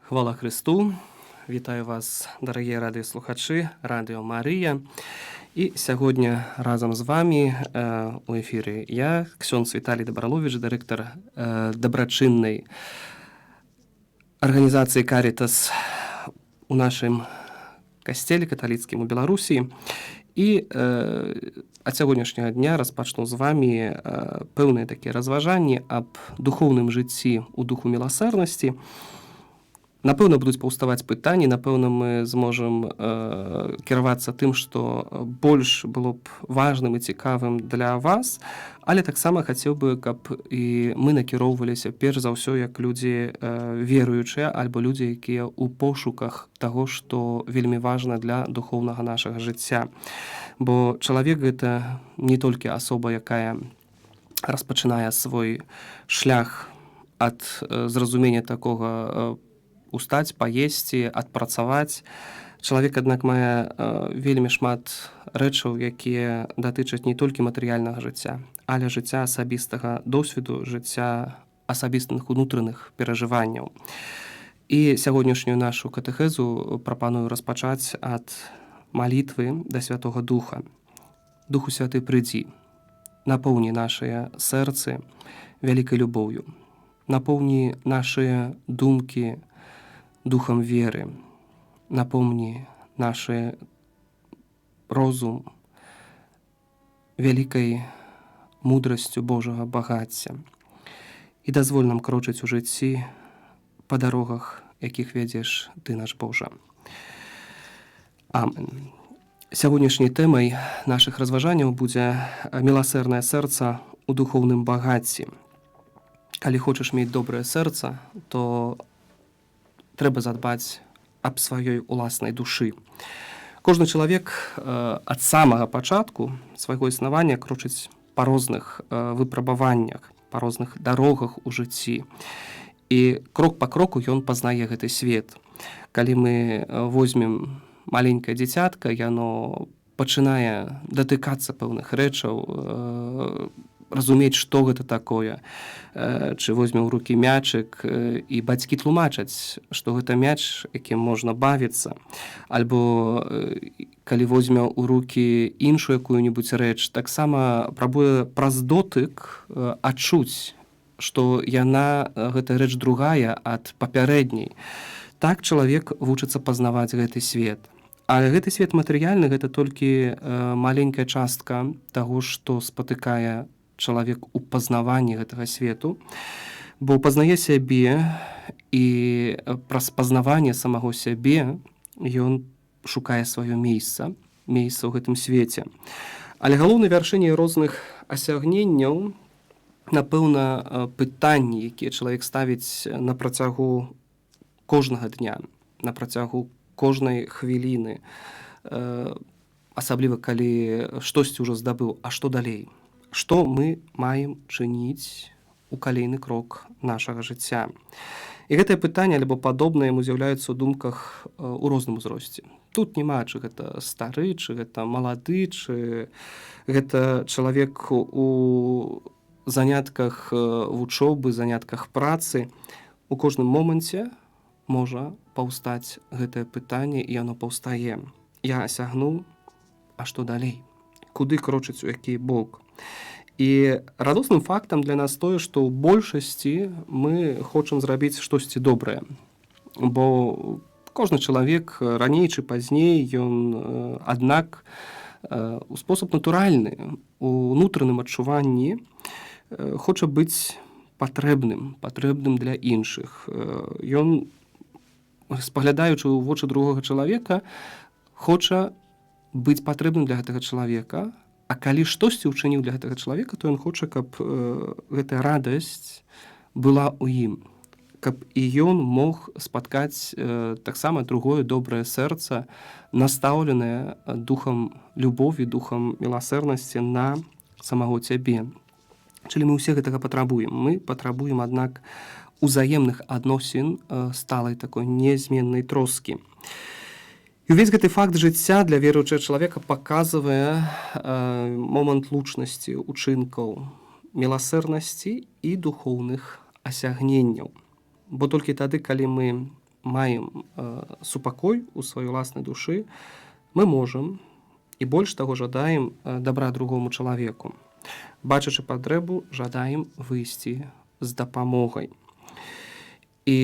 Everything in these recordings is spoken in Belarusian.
Хвала Христу! Вітаю вас, дарагія радыёслухачы, радыё Марыя. І сягоння разам з вами у эфіры я, ксёндз Віталій Дабраловіч, дырэктар дабрачыннай арганізацыі «Карітас» у нашым касцеле каталіцкім у Беларусі. І ад сягонняшняга дня распачну з вами пэўныя такія разважанні аб духоўным жыцці ў духу міласэрнасці. Напэўна, будуць паўставаць пытанні, напэўна, мы зможам кіравацца тым, што больш было б важным і цікавым для вас, але таксама хацеў бы, каб і мы накіроўваліся перш за ўсё як людзі веруючыя альбо людзі, якія ў пошуках таго, што вельмі важна для духоўнага нашага жыцця. Бо чалавек гэта не толькі асоба, якая распачынае свой шлях ад зразумення такога устаць, паесці, адпрацаваць. Чалавек, аднак, мае вельмі шмат рэчаў, якія датычаць не толькі матэрыяльнага жыцця, але жыцця асабістага досведу, жыцця асабістых унутраных перажыванняў. І сягонняшнюю нашу катэхезу прапаную распачаць ад малітвы да Святога Духа. Духу Святы, прыйдзі, напоўні нашыя сэрцы вялікай любоўю, напоўні нашыя думкі духам веры, напомні наш розум вялікай мудрасцю Божага багацця і дазволь нам крочыць у жыцці па дарогах, якіх вядзеш Ты, наш Божа. Амен. Сягонняшняй тэмай нашых разважанняў будзе міласэрнае сэрца ў духоўным багацці. Калі хочаш мець добрае сэрца, то трэба задбаць аб сваёй уласнай душы. Кожны чалавек ад самага пачатку свайго існавання крочыць па розных выпрабаваннях, па розных дарогах у жыцці. І крок па кроку ён пазнае гэты свет. Калі мы возьмем маленькае дзіцятка, яно пачынае датыкацца пэўных рэчаў, разумець, што гэта такое. Чы возьме ў рукі мячык, і бацькі тлумачаць, што гэта мяч, якім можна бавіцца. Альбо калі возьме ў рукі іншую якую-небудзь рэч, таксама прабуе праз дотык адчуць, што яна, гэта рэч другая ад папярэдняй. Так чалавек вучыцца пазнаваць гэты свет. Але гэты свет матэрыяльны, гэта толькі маленькая частка таго, што спатыкае чалавек у пазнаванні гэтага свету, бо пазнае сябе і праз пазнаванне самого сябе ён шукае сваё месца ў гэтым свеце. Але галоўнай вяршыняй розных асягненняў, напэўна, пытанні, якія чалавек ставіць на працягу кожнага дня, на працягу кожнай хвіліны, асабліва калі штосьці ўжо здабыў, а што далей? Што мы маем чыніць у калейны крок нашага жыцця. І гэтае пытанне альбо падобнае яму з'яўляецца ў думках у розным узросце. Тут няма, чы гэта стары, чы гэта малады, чы гэта чалавек у занятках вучобы, занятках працы. У кожным моманце можа паўстаць гэтае пытанне, і яно паўстае. Я асягнуў, а што далей? Куды крочыць, у які бок? І радосным фактам для нас тое, што ў большасці мы хочам зрабіць штосьці добрае. Бо кожны чалавек раней чи пазней, ён, аднак, у спосаб натуральны, у унутраным адчуванні хоча быць патрэбным для іншых. Ён, спаглядаючы ў вочы другога чалавека, хоча быць патрэбным для гэтага чалавека, а калі штосьці ўчыніў для гэтага чалавека, то ён хоча, каб гэтая радасць была ў ім, каб і ён мог спаткаць таксама другое добрае сэрца, настаўленае духам любові, духам міласэрнасці на самого цябе. Чылі мы ўсе гэтага патрабуем. Мы патрабуем, аднак, узаемных адносін, сталай такой нязменнай троскі. І ўвесь гэты факт жыцця для веруючага чалавека паказвае момант лучнасці, учынкаў, міласэрнасці і духоўных асягненняў. Бо толькі тады, калі мы маем супакой у сваёй уласнай душы, мы можам і больш таго жадаем дабра другому чалавеку. Бачачы патрэбу, жадаем выйсці з дапамогай. І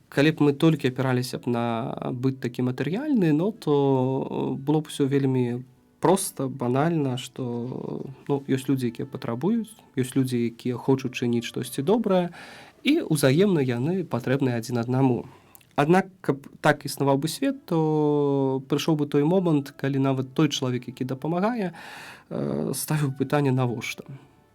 калі б мы толькі апіраліся б на быт такі матэрыяльны, то было б усё вельмі проста, банальна, што ёсць людзі, якія патрабуюць, ёсць людзі, якія хочуць чыніць штосьці добрае, і ўзаемна яны патрэбныя адзін аднаму. Аднак, каб так існаваў бы свет, то прыйшоў бы той момант, калі нават той чалавек, які дапамагае, ставіў пытанне, навошта?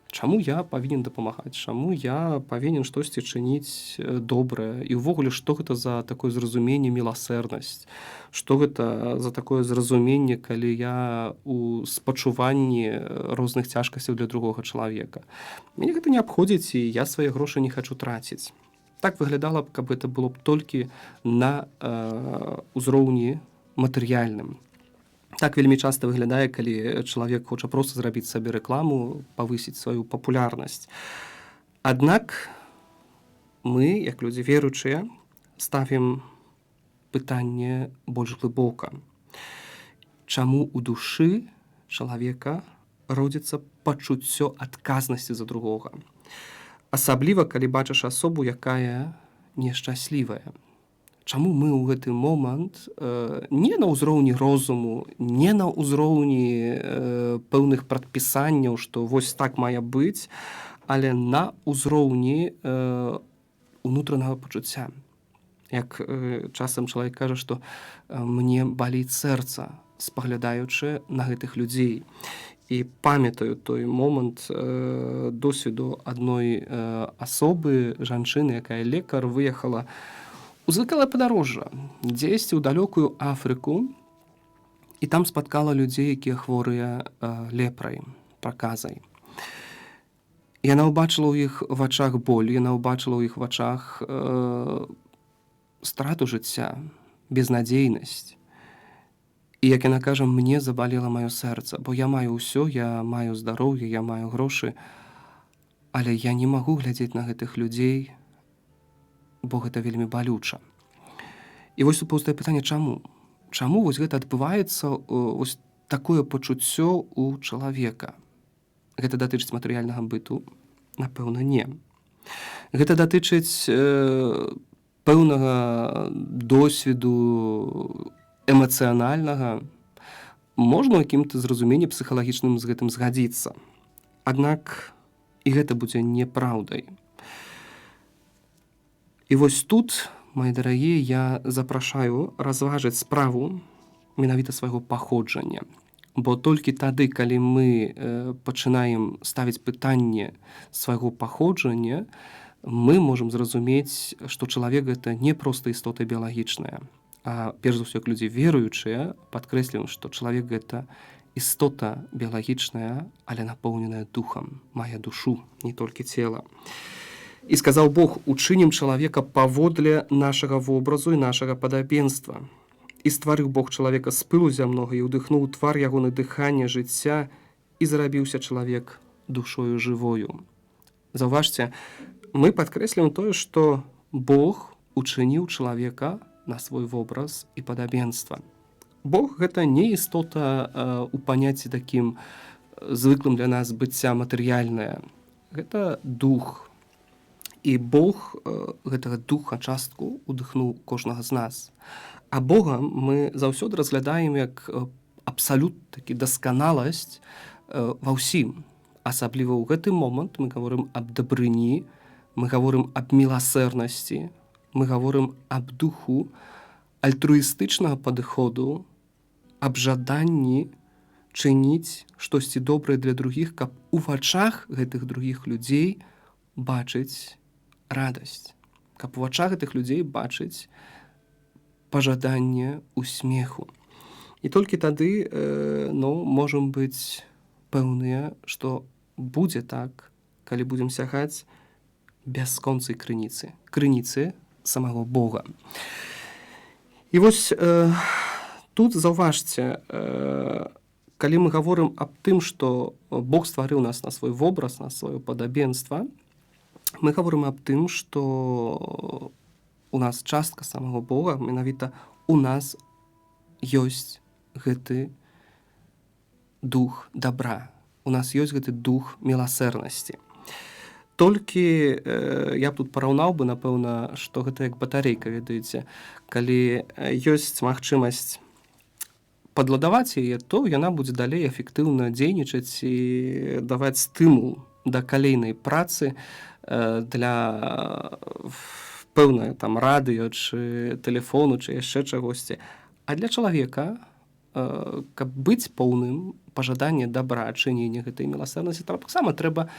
Чаму я павінен дапамагаць? Чаму я павінен штосьці чыніць добрае? І ўвогуле, што гэта за такое зразуменне міласэрнасць? Што гэта за такое зразуменне, калі я у спачуванні розных цяжкасцяў для другога чалавека? Мяне гэта не абходзіць, і я свае грошы не хачу траціць. Так выглядала б, каб гэта было б толькі на ўзроўні матэрыяльным. Так вельмі часта выглядае, калі чалавек хоча проста зрабіць сабе рэкламу, павысіць сваю папулярнасць. Аднак мы, як людзі веруючыя, ставім пытанне больш глыбока. Чаму ў душы чалавека родзіцца пачуццё адказнасці за другога? Асабліва, калі бачыш асобу, якая нешчаслівая. Чаму мы ў гэты момант не на ўзроўні розуму, не на ўзроўні пэўных прадпісанняў, што вось так мае быць, але на ўзроўні унутранага пачуцця. Як часам чалавек кажа, што мне баліць сэрца, спаглядаючы на гэтых людзей. І памятаю той момант досведу адной асобы, жанчыны, якая лекар, выехала у звыкалае падарожжа, дзесьці ў далёкую Афрыку, і там спаткала людзей, якія хворыя лепрай, праказай. Яна ўбачыла ў іх вачах боль, яна ўбачыла ў іх вачах страту жыцця, безнадзейнасць. І як яна кажа, мне забалела маё сэрца, бо я маю ўсё, я маю здароўе, я маю грошы, але я не магу глядзець на гэтых людзей, бо гэта вельмі балюча. І вось тут паўстае пытанне, чаму? Чаму вось гэта адбываецца, вось такое пачуццё ў чалавека? Гэта датычыць матэрыяльнага быту? Напэўна, не. Гэта датычыць пэўнага досведу эмацыянальнага. Можна ў якім-то зразуменні псіхалагічным з гэтым згадзіцца. Аднак і гэта будзе непраўдай. І вось тут, мои дарагія, я запрашаю разважыць справу менавіта свайго паходжання. Бо толькі тады, калі мы пачынаем ставіць пытанне свайго паходжання, мы можам зразумець, што чалавек гэта не проста істота біялагічная, а перш за ўсё, як людзі веруючыя, падкрэсліваем, што чалавек гэта істота біялагічная, але напоўненая духам, мае душу, не толькі цела. І сказаў Бог, учынім чалавека паводле нашага вобразу і нашага падабенства. І стварыў Бог чалавека з пылу зямнога і ўдыхнуў твар ягоны дыхання жыцця і зрабіўся чалавек душою жывою. Заўважце, мы падкрэсліваем тое, што Бог учыніў чалавека на свой вобраз і падабенства. Бог гэта не істота у паняцці такім звыклым для нас быцця матэрыяльнае. Гэта дух. І Бог гэтага духа частку ўдыхнуў кожнага з нас. А Бога мы заўсёды разглядаем як абсалют такі дасканаласць ва ўсім. Асабліва ў гэты момант мы гаворым аб дабрыні, мы гаворым аб міласэрнасці, мы гаворым аб духу альтруістычнага падыходу, аб жаданні чыніць штосьці добрае для другіх, каб у вачах гэтых другіх людзей бачыць радасць, каб у вачах гэтых людзей бачыць пажаданне усмеху. І толькі тады можам быць пэўныя, што будзе так, калі будзем сягаць бясконцай крыніцы самого Бога. І вось тут заўважце, калі мы гаворым аб тым, што Бог стварыў нас на свой вобраз, на сваё падабенства, мы гаворым аб тым, што у нас частка самого Бога, менавіта у нас ёсць гэты дух добра, у нас ёсць гэты дух міласэрнасці. Толькі я б тут параўнаў бы, напэўна, што гэта як батарэйка, ведаеце, калі ёсць магчымасць падладаваць яе, то яна будзе далей эфектыўна дзейнічаць і даваць стымул да калейнай працы для пэўнае там радыё, чы тэлефону, чы яшчэ чагосьці. А для чалавека, каб быць поўным пажаданне добра, чынення гэтай міласэрнасці, таксама трэба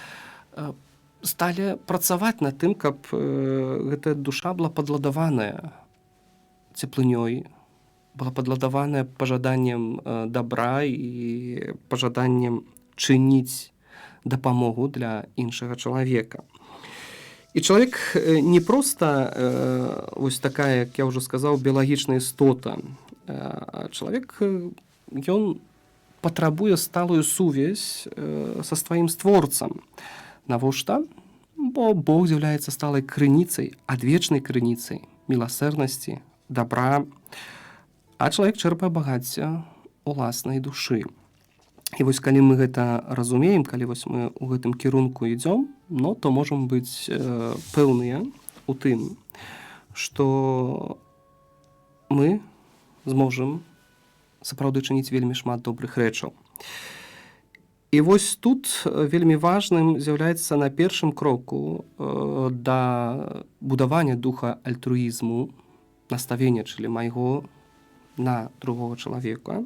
сталі працаваць над тым, каб гэтая душа была падладаваная цеплынёй, была падладаваная пажаданнем добра і пажаданнем чыніць дапамогу для іншага чалавека. І чалавек не проста вось такая, як я ўжо сказаў, біялагічная істота. Чалавек, ён патрабуе сталую сувязь са сваім створцам. Навошта? Бо Бог з'яўляецца сталай крыніцай, адвечнай крыніцай міласэрнасці, добра, а чалавек чэрпае багацця уласнай душы. І вось калі мы гэта разумеем, калі вось мы ў гэтым кірунку ідзём, ну, то можам быць пэўныя у тым, што мы зможам сапраўды чыніць вельмі шмат добрых рэчаў. І вось тут вельмі важным з'яўляецца на першым кроку да будавання духа альтруізму, наставення, чылі майго на другого чалавека,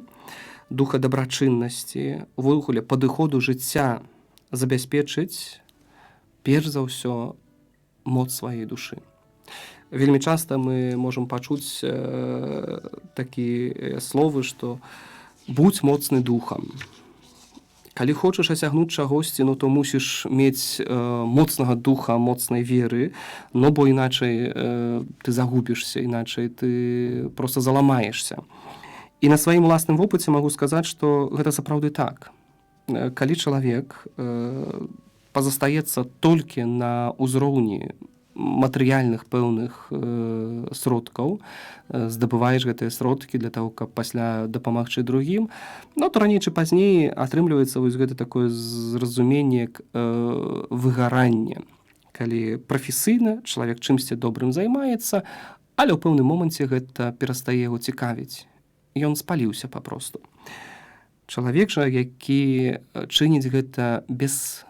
духа дабрачыннасці, увогуле падыходу жыцця забяспечыць перш за ўсё моц сваёй душы. Вельмі часта мы можам пачуць такія словы, што будзь моцны духам. Калі хочаш асягнуць чагосьці, ну, то мусіш мець моцнага духа, моцнай веры, но бо іначай ты загубішся, іначай ты проста заламаешся. І на сваім уласным вопыце магу сказаць, што гэта сапраўды так. Калі чалавек пазастаецца толькі на ўзроўні матэрыяльных пэўных сродкаў, здабываеш гэтыя сродкі для таго, каб пасля дапамагчы другім, ну, то раней ці пазней атрымліваецца вось гэта такое зразуменне як выгаранне. Калі прафесійна чалавек чымсьці добрым займаецца, але ў пэўным моманце гэта перастае яго цікавіць. Ён спаліўся папросту. Чалавек жа, які чыніць гэта без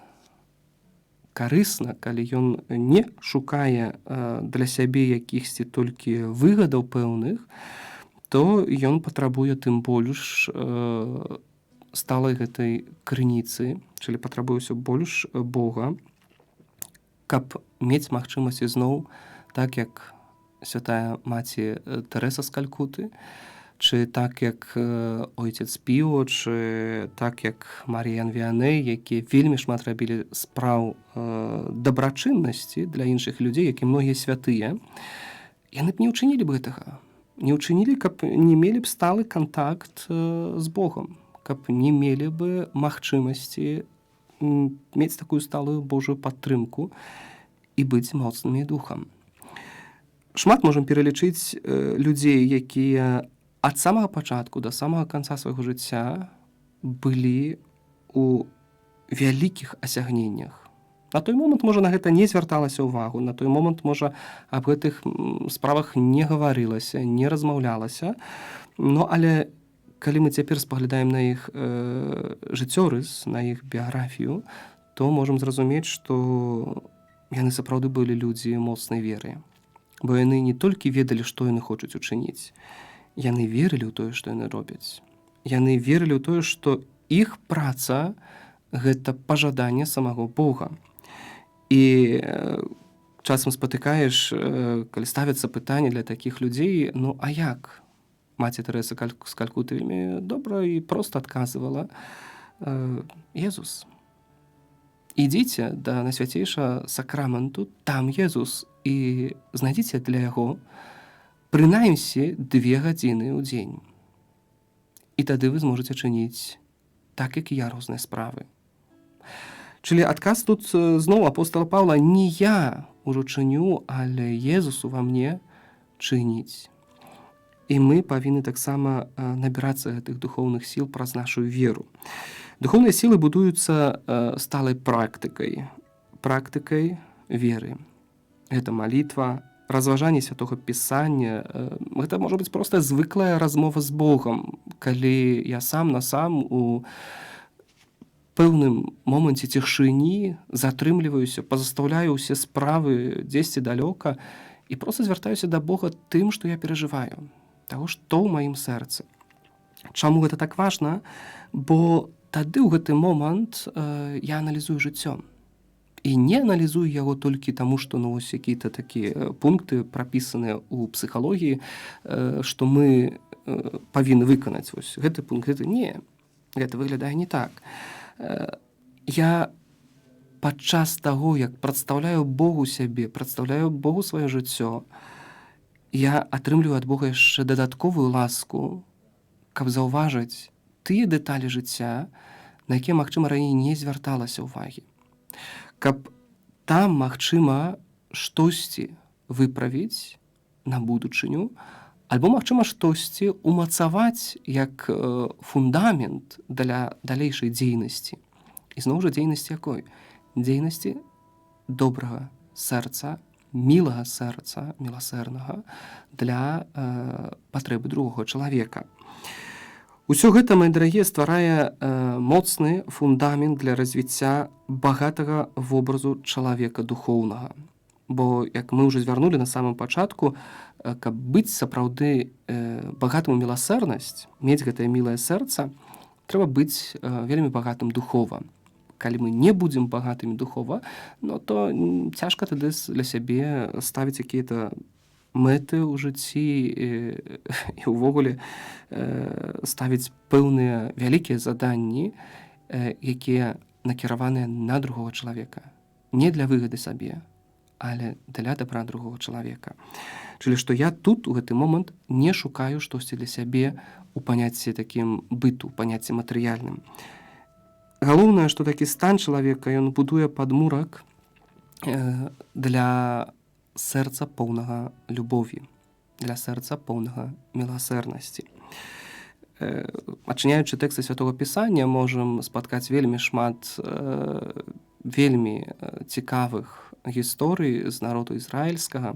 карысна, калі ён не шукае для сябе якіхсьці толькі выгадаў пэўных, то ён патрабуе тым больш сталай гэтай крыніцы, чылі патрабуе ўсё больш Бога, каб мець магчымасць ізноў, так як святая маці Тэрэса з Калькуты, чи так як ойцец Піо, чи так як Марія Віаней, які вельмі шмат рабілі спраў дабрачыннасці для іншых людзей, які многія святыя, яны б не ўчынілі б гэтага. Не ўчынілі, каб не мелі б сталы кантакт з Богом, каб не мелі б магчымасці мець такую сталую Божую падтрымку і быць моцнымі духам. Шмат можам пералічыць людзей, якія ад самага пачатку да самага канца свайго жыцця былі у вялікіх асягненнях. На той момант, можа, на гэта не звярталася ўвагу, на той момант, можа, аб гэтых справах не гаварылася, не размаўлялася. Ну, але калі мы цяпер спаглядаем на іх жыццёрыс, на іх біяграфію, то можам зразумець, што яны сапраўды былі людзі моцнай веры. Бо яны не толькі ведалі, што яны хочуць учыніць, яны верылі ў тое, што яны робяць. Яны верылі ў тое, што іх праца – гэта пажаданне самого Бога. І часам спатыкаеш, калі ставяцца пытанні для такіх людзей, ну, а як? Маці Тэрэса з Калькуты вельмі добра і проста адказвала: Езус. Ідзіце да найсвяцейшага сакраменту, там Езус, і знайдзіце для яго прынамсі 2 гадзіны ў дзень. І тады вы зможаце чыніць так, як і я, розныя справы. Чылі адказ тут зноў апостола Паўла: не я ўжо чыню, але Езус ува мне чыніць. І мы павінны таксама набірацца гэтых духоўных сіл праз нашу веру. Духоўныя сілы будуюцца сталай практыкай веры. Гэта малітва, разважанне святога пісання. Гэта можа быць проста звыклая размова з Богам, калі я сам на сам у пэўным моманце цішыні затрымліваюся, пазастаўляю ўсе справы дзесьці далёка і проста звяртаюся да Бога тым, што я перажываю, таго, што ў маім сэрцы. Чаму гэта так важна? Бо тады ў гэты момант я аналізую жыццё. І не аналізую яго толькі таму, што вось якія-то такія пункты прапісаныя ў псіхалогіі, што мы павінны выканаць вось гэты пункт, гэты не. Гэта выглядае не так. Я падчас таго, як прадстаўляю Богу сябе, прадстаўляю Богу сваё жыццё, я атрымліваю ад Бога яшчэ дадатковую ласку, каб заўважыць тыя дэталі жыцця, на якія, магчыма, раней не звярталася ўвагі. Каб там, магчыма, штосьці выправіць на будучыню, альбо, магчыма, штосьці умацаваць як фундамент для далейшай дзейнасці. І зноў жа дзейнасці якой? Дзейнасці добрага сэрца, мілага сэрца, міласэрнага для патрэбы другога чалавека. Усё гэта, мае дарагія, стварае моцны фундамент для развіцця багатага вобразу чалавека духоўнага. Бо, як мы ўжо звярнулі на самым пачатку, каб быць сапраўды багатым у міласэрнасць, мець гэтае мілае сэрца, трэба быць вельмі багатым духова. Калі мы не будзем багатымі духова, то цяжка тады для сябе ставіць якія-то мэты ў жыцці і ўвогуле ставіць пэўныя вялікія заданні, якія накіраваныя на другога чалавека. Не для выгады сабе, але для дабра другога чалавека. Чылі, што я тут у гэты момант не шукаю штосьці для сябе у паняцці такім быту, паняцці матэрыяльным. Галоўнае, што такі стан чалавека, ён будуе падмурак для сэрца поўнага любові, для сэрца поўнага міласэрнасці. Ачыняючы тэксты святога пісання, можам спаткаць вельмі шмат вельмі цікавых гісторый з народу ізраільскага,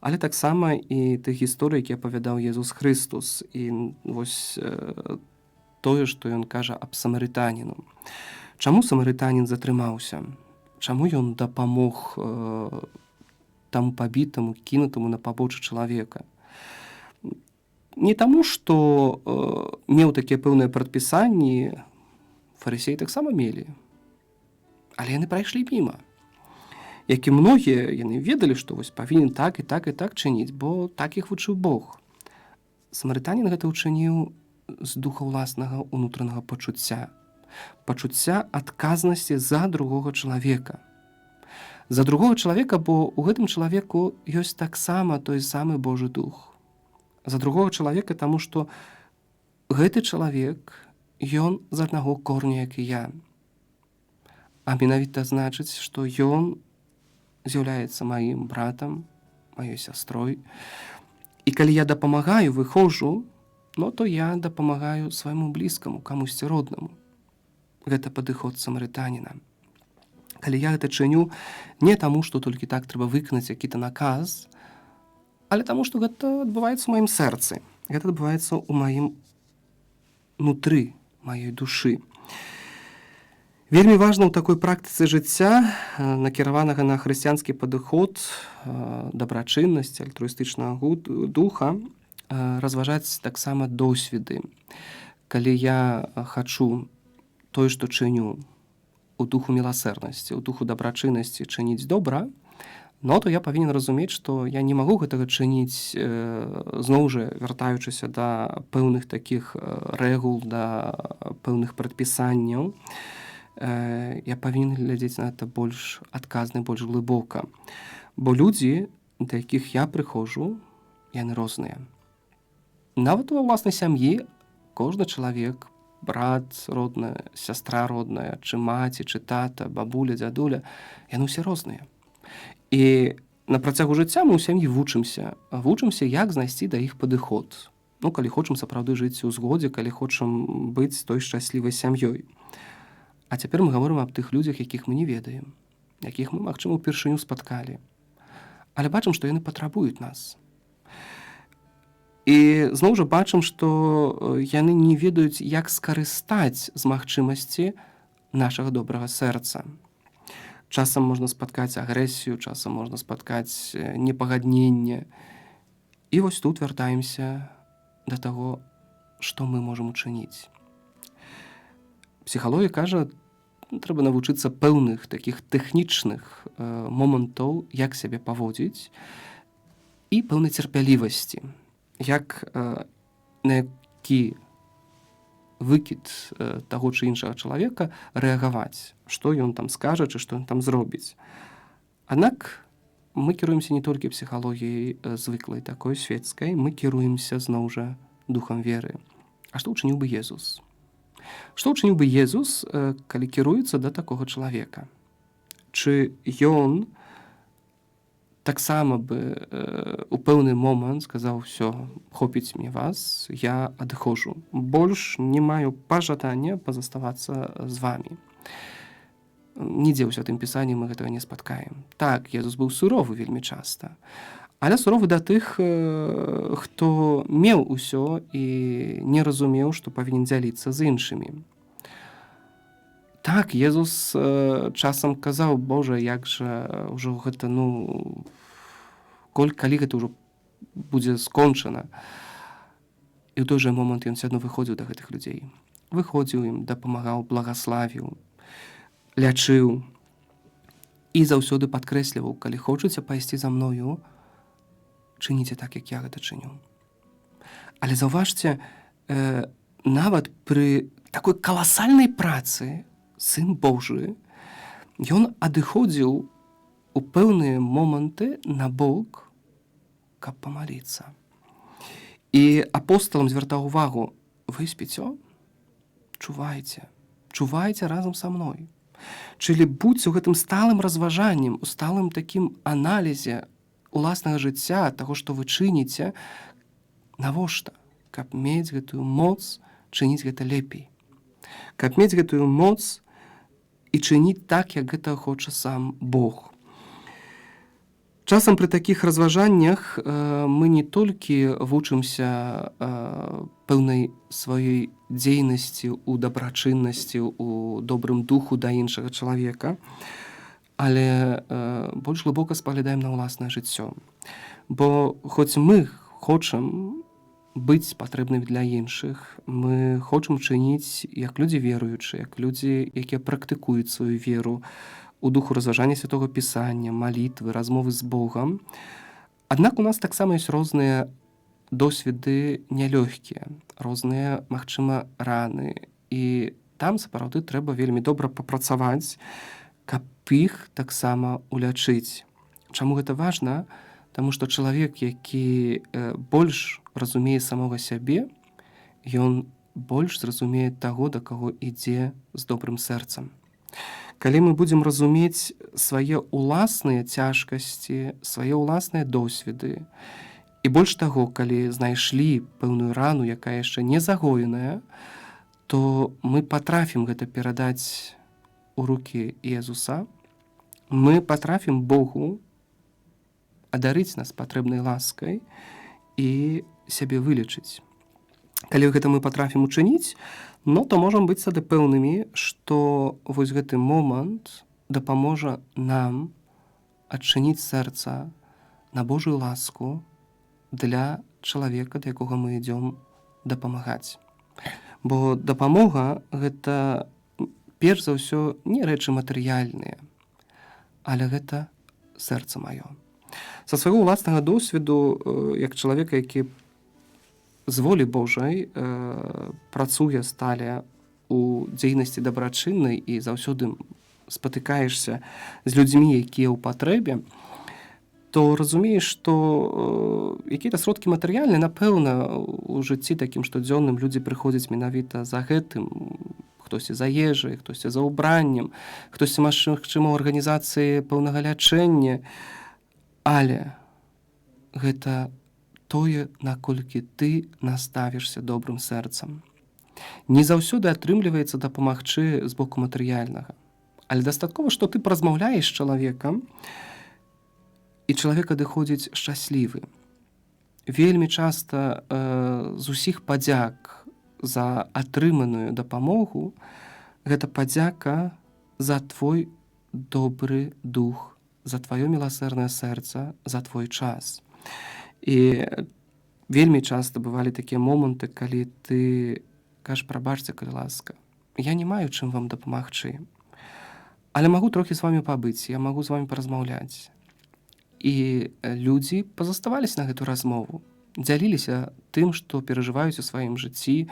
але таксама і тых гісторый, які апавядаў Езус Хрыстус. І вось тое, што ён кажа аб самарытаніну. Чаму самарытанін затрымаўся? Чаму ён дапамог таму пабітаму, кінутаму на пабочы чалавека? Не таму, што меў такія пэўныя прадпісанні, фарысеі таксама мелі, але яны прайшлі міма. Як і многія, яны ведалі, што вось павінен так і так і так чыніць, бо так іх вучыў Бог. Самарытанін гэта ўчыніў з духа ўласнага ўнутранага пачуцця, пачуцця адказнасці за другога чалавека. За другога чалавека, бо ў гэтым чалавеку ёсць таксама той самы Божы дух. За другога чалавека, таму што гэты чалавек, ён з аднаго корня, як і я. А менавіта значыць, што ён з'яўляецца маім братам, маёй сястрой. І калі я дапамагаю, выходжу, то я дапамагаю свайму блізкаму, камусьці роднаму. Гэта падыход самарытаніна. Калі я гэта чыню не таму, што толькі так трэба выканаць які-то наказ, але таму, што гэта адбываецца ў маім сэрцы. Гэта адбываецца ў маім нутры, маёй душы. Вельмі важна ў такой практыцы жыцця, накіраванага на хрысціянскі падыход, дабрачыннасць, альтруістычнага духа, разважаць таксама досведы. Калі я хачу тое, што чыню, у духу міласэрнасці, у духу дабрачыннасці чыніць добра, то я павінен разумець, што я не магу гэтага чыніць, зноў жа вяртаючыся да пэўных такіх рэгул, да пэўных прадпісанняў. Я павінен глядзець на гэта больш адказна, больш глыбока. Бо людзі, да якіх я прыходжу, яны розныя. Нават ва ўласнай сям'і кожны чалавек, брат родная, сястра родная, чы маці, чы тата, бабуля, дзядуля, яны ўсе розныя. І на працягу жыцця мы ў сям'і вучымся, як знайсці да іх падыход. Ну, калі хочам сапраўды жыць у згодзе, калі хочам быць той шчаслівай сям'ёй. А цяпер мы гаворым аб тых людзях, якіх мы не ведаем, якіх мы, магчыма, упершыню спаткалі. Але бачым, што яны патрабуюць нас. І зноў жа бачым, што яны не ведаюць, як скарыстаць з магчымасці нашага добрага сэрца. Часам можна спаткаць агрэсію, часам можна спаткаць непагадненне. І вось тут вяртаемся да таго, што мы можам учыніць. Псіхалогія кажа, трэба навучыцца пэўных такіх тэхнічных момантаў, як сябе паводзіць, і пэўнай цярпялівасці, як на які выкід таго чи іншага чалавека рэагаваць, што ён там скажа, чи што ён там зробіць. Аднак мы кіруемся не толькі псіхалогіяй звыклай такой светскай, мы кіруемся зноў жа духам веры. А што ўчыніў бы Езус? Што ўчыніў бы Езус, калі кіруецца да такога чалавека? Чы ён таксама бы у пэўны момант сказаў: «Всё, хопіць мне вас, я адыходжу. Больш не маю пажадання пазаставацца з вамі». Нідзе ў Святым Пісанні мы гэтага не спаткаем. Так, Езус быў суровы вельмі часта, але суровы да тых, хто меў усё і не разумеў, што павінен дзяліцца з іншымі. Так, Езус часам казаў: «Божа, як жа ўжо гэта, калі гэта ўжо будзе скончана». І ў той жа момант ён все адно выходзіў да гэтых людзей. Выходзіў ім, дапамагаў, благаславіў, лячыў і заўсёды падкрэсліваў: «Калі хочаце пайсці за мною, чыніце так, як я гэта чыню». Але заўважце, нават пры такой каласальнай працы Сын Божы, ён адыходзіў у пэўныя моманты на бок, каб памаліцца. І апосталам звяртаў увагу: «Вы спіцё? Чувайце, чувайце разам са мной». Чылі будзьце ў гэтым сталым разважаннем, у сталым такім аналізе уласнага жыцця, таго, што вы чыніце. Навошта? Каб мець гэтую моц чыніць гэта лепей. Каб мець гэтую моц і чыніць так, як гэта хоча сам Бог. Часам пры такіх разважаннях мы не толькі вучымся пэўнай сваёй дзейнасці, у дабрачыннасці, у добрым духу да іншага чалавека, але больш глыбока спаглядаем на ўласнае жыццё. Бо хоць мы хочам быць патрэбнымі для іншых, мы хочам чыніць як людзі веруючыя, як людзі, якія практыкуюць сваю веру у духу разважання Святога Пісання, малітвы, размовы з Богам. Аднак у нас таксама ёсць розныя досведы нялёгкія, розныя, магчыма, раны. І там сапраўды трэба вельмі добра папрацаваць, каб іх таксама улячыць. Чаму гэта важна? Таму што чалавек, які больш разумее самога сябе, ён больш зразумее таго, да каго ідзе з добрым сэрцам. Калі мы будзем разумець свае ўласныя цяжкасці, свае ўласныя досведы, і больш таго, калі знайшлі пэўную рану, якая яшчэ не загоеная, то мы патрафім гэта перадаць у рукі Езуса, мы патрафім Богу адарыць нас патрэбнай ласкай і сябе вылечыць. Калі гэта мы патрафім учыніць, то можам быць сады пэўнымі, што вось гэты момант дапаможа нам адчыніць сэрца на Божую ласку для чалавека, да якога мы ідём дапамагаць. Бо дапамога — гэта перш за ўсё не рэчы матэрыяльныя, але гэта сэрца маё. Са свайго ўласнага досведу, як чалавека, які з волі Божай працуе стale у дзейнасці дабрачыннай і заўсёды спатыкаешся з людзьмі, якія ў патрэбе, то разумееш, што якія-то сродкі матэрыяльныя, напэўна, у жыцці такім штодзённым людзі прыходзяць менавіта за гэтым. Хтосьці за ежай, хтосьці за ўбраннем, хтосьці, магчыма, ў арганізацыі пэўнага лячэння. Але гэта тое, наколькі ты наставішся добрым сэрцам. Не заўсёды атрымліваецца дапамагчы з боку матэрыяльнага. Але дастаткова, што ты паразмаўляеш з чалавекам, і чалавек адыходзіць шчаслівы. Вельмі часта з усіх падзяк за атрыманую дапамогу гэта падзяка за твой добры дух, за тваё міласэрнае сэрца, за твой час. І вельмі часта бывалі такія моманты, калі ты кажаш: прабачце, калі ласка, я не маю чым вам дапамагчы, але магу трохі з вамі пабыць, я магу з вамі паразмаўляць. І людзі пазаставаліся на гэту размову, дзяліліся тым, што перажываюць у сваім жыцці.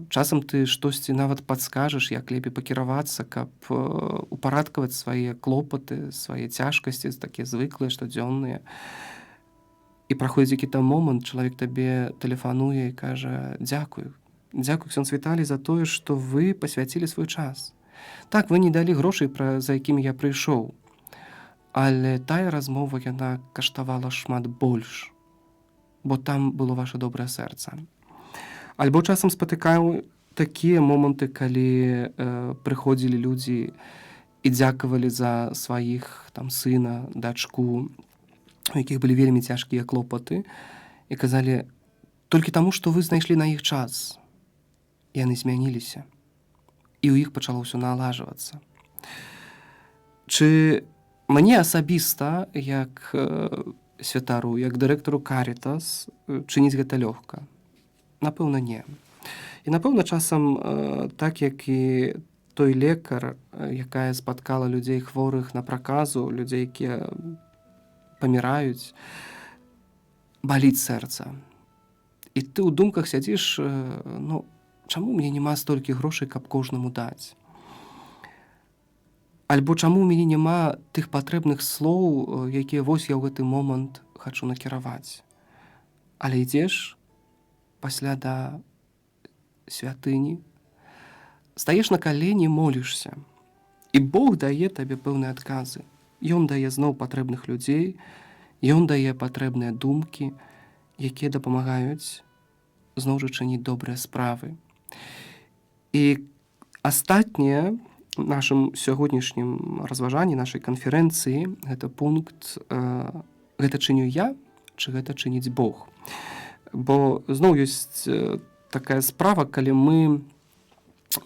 Часам ты штосьці нават падскажаш, як лепей пакіравацца, каб упарадкаваць свае клопаты, свае цяжкасці, такія звыклыя, штодзённыя. І праходзіць які-то момант, чалавек табе тэлефануе і кажа: дзякую. Дзякую, ксёндз Віталій, за тое, што вы пасвяцілі свой час. Так, вы не далі грошай, за якімі я прыйшоў. Але тая размова, яна каштавала шмат больш, бо там было ваша добрае сэрца. Альбо часам спатыкаю такія моманты, калі прыходзілі людзі і дзякавалі за сваіх там сына, дачку, у якіх былі вельмі цяжкія клопаты, і казалі: толькі таму, што вы знайшлі на іх час, яны змяніліся, і ў іх пачало ўсё наладжвацца. Чы мне асабіста, як святару, як дырэктару Карітас, чыніць гэта лёгка? Напэўна, не. І напэўна, часам, так як і той лекар, якая спаткала людзей хворых на праказу, людзей, якія паміраюць, баліць сэрца. І ты ў думках сядзіш: чаму мне няма столькі грошай, каб кожнаму даць? Альбо чаму ў мяне няма тых патрэбных слоў, якія вось я ў гэты момант хачу накіраваць? Але ідзеш пасля да святыні, стаеш на калені, молішся, і Бог дае табе пэўныя адказы. Ён дае зноў патрэбных людзей, ён дае патрэбныя думкі, якія дапамагаюць зноў жа чыніць добрыя справы. І астатняе нашым сягоднішнім разважанні, нашай канферэнцыі, гэта пункт: гэта чыню я, чы гэта чыніць Бог? Бо зноў ёсць такая справа, калі мы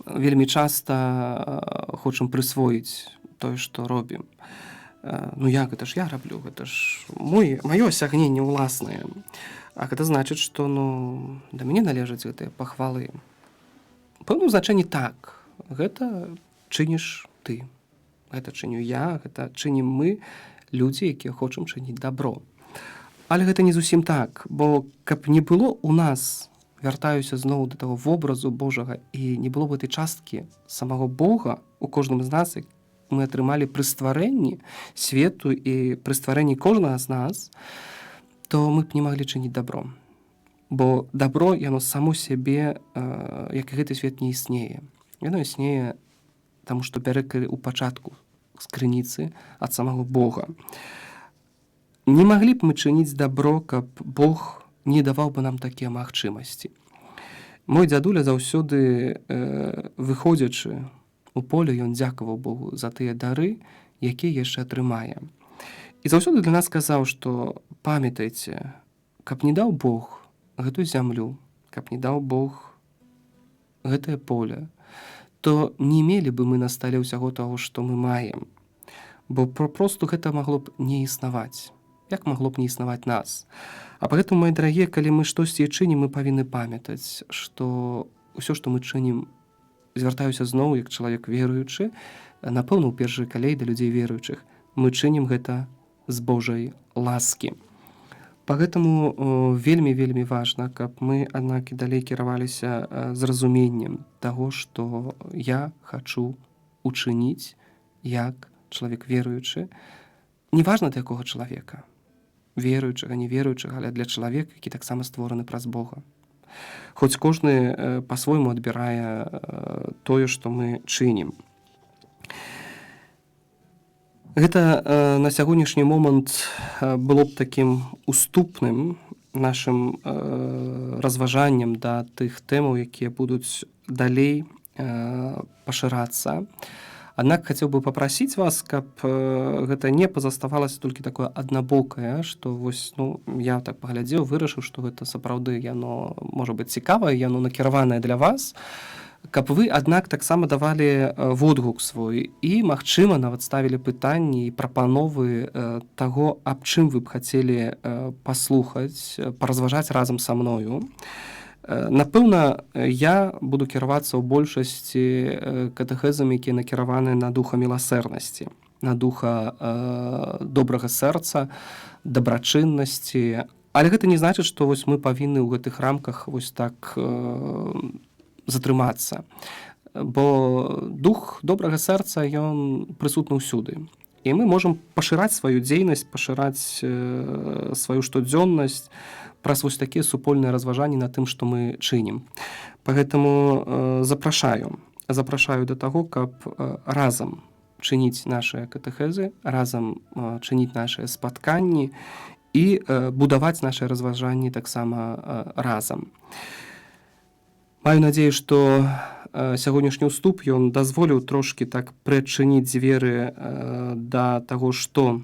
вельмі часта хочам прысвоіць тое, што робім. Як, гэта ж я раблю, гэта ж маё асягненне ўласнае. А гэта значыць, што да мяне належаць гэтыя пахвалы. У пэўным значэнні так, гэта чыніш ты, гэта чыню я, гэта чынім мы, людзі, якія хочам чыніць дабро. Але гэта не зусім так, бо каб не было ў нас, вяртаюся зноў да таго вобразу Божага, і не было б гэтай часткі самого Бога у кожным з нас, як мы атрымалі пры стварэнні свету і пры стварэнні кожнага з нас, то мы б не маглі чыніць дабро. Бо дабро, яно само сябе, як і гэты свет, не існее. Яно існее, таму што бярэ ў пачатку з крыніцы ад самого Бога. Не маглі б мы чыніць дабро, каб Бог не даваў бы нам такія магчымасці. Мой дзядуля заўсёды, выходзячы у поле, ён дзякаваў Богу за тыя дары, якія яшчэ атрымае. І заўсёды для нас казаў, што памятайце, каб не даў Бог гэтую зямлю, каб не даў Бог гэтае поле, то не мелі бы мы на стале ўсяго таго, што мы маем. Бо просто гэта магло б не існаваць. Як магло б не існаваць нас? А паэтому, мои дарагія, калі мы штосьці чынім, мы павінны памятаць, што ўсё, што мы чынім, звяртаюся зноў, як чалавек веруючы, напэўна, у першай калей да людзей веруючых, мы чынім гэта з Божай ласкі. Пагэтаму вельмі важна, каб мы, аднак, і далей кіраваліся з разуменнем таго, што я хачу учыніць як чалавек веруючы. Неважна для якога чалавека, веруючага, неверуючага, але для чалавека, які таксама створаны праз Бога. Хоць кожны па-свойму адбірае тое, што мы чынім. Гэта на сягонняшні момант было б такім уступным нашым разважанням да тых тэмаў, якія будуць далей пашырацца. Аднак хацеў бы папрасіць вас, каб гэта не пазаставалася толькі такое аднабокае, што вось, я так паглядзеў, вырашыў, што гэта сапраўды яно можа быць цікавае, яно накіраванае для вас, каб вы, аднак, таксама давалі водгук свой і, магчыма, нават ставілі пытанні і прапановы таго, аб чым вы б хацелі паслухаць, паразважаць разам са мною. Напэўна, я буду кіравацца ў большасці катэхезамі, якія накіраваны на духа міласэрнасці, на духа добрага сэрца, дабрачыннасці. Але гэта не значыць, што вось мы павінны ў гэтых рамках вось так затрымацца. Бо дух добрага сэрца, ён прысутны ўсюды. І мы можам пашыраць сваю дзейнасць, пашыраць сваю штодзённасць праз вось такія супольныя разважанні на тым, што мы чынім. Пагэтаму запрашаю да таго, каб разам чыніць нашыя катэхезы, разам чыніць нашыя спатканні і будаваць нашыя разважанні таксама разам. Маю надзею, што сягонняшні ўступ ён дазволіў трошкі так прыадчыніць дзверы да таго, што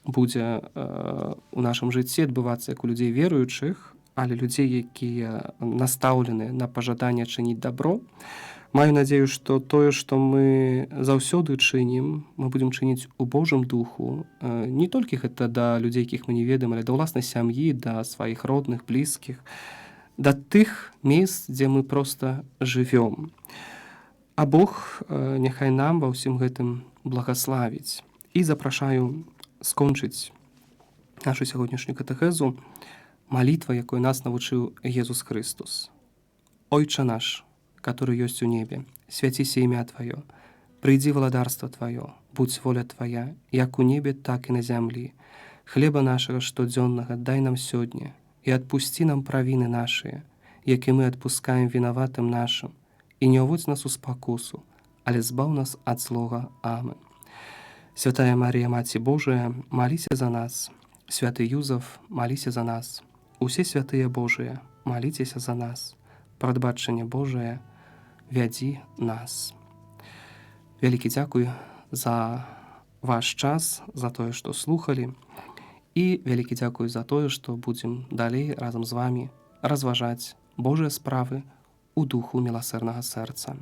будзе у нашым жыцці адбывацца як у людзей веруючых, але людзей, якія настаўлены на пажаданне чыніць дабро. Маю надзею, што тое, што мы заўсёды чынім, мы будзем чыніць у Божым духу, не толькі гэта да людзей, якіх мы не ведаем, але да ўласнай сям'і, да сваіх родных, блізкіх, да тых месц, дзе мы проста жывём. А Бог няхай нам ва ўсім гэтым благаславіць. І запрашаю скончыць нашу сягонняшнюю катэхезу малітва, якой нас навучыў Езус Христос. Ойча наш, который ёсць у небе, свяціся імя Тваё, прыйдзі валадарства Тваё, будзь воля Твая, як у небе, так і на зямлі. Хлеба нашага штодзённага дай нам сёння, и отпусти нам провины наши, як и мы отпускаем виноватым нашим, и не уводь нас у спокусу, але збав нас от злого. Амин. Святая Мария, Маці Божия, молися за нас. Святый Юзеф, молися за нас. Усе святые Божие, молитеся за нас. Прадбачэнне Божие, вядзі нас. Вялікі дзякуй за ваш час, за тое, што слухалі. І вялікі дзякуй за тое, што будзем далей разам з вамі разважаць Божыя справы ў духу міласэрнага сэрца.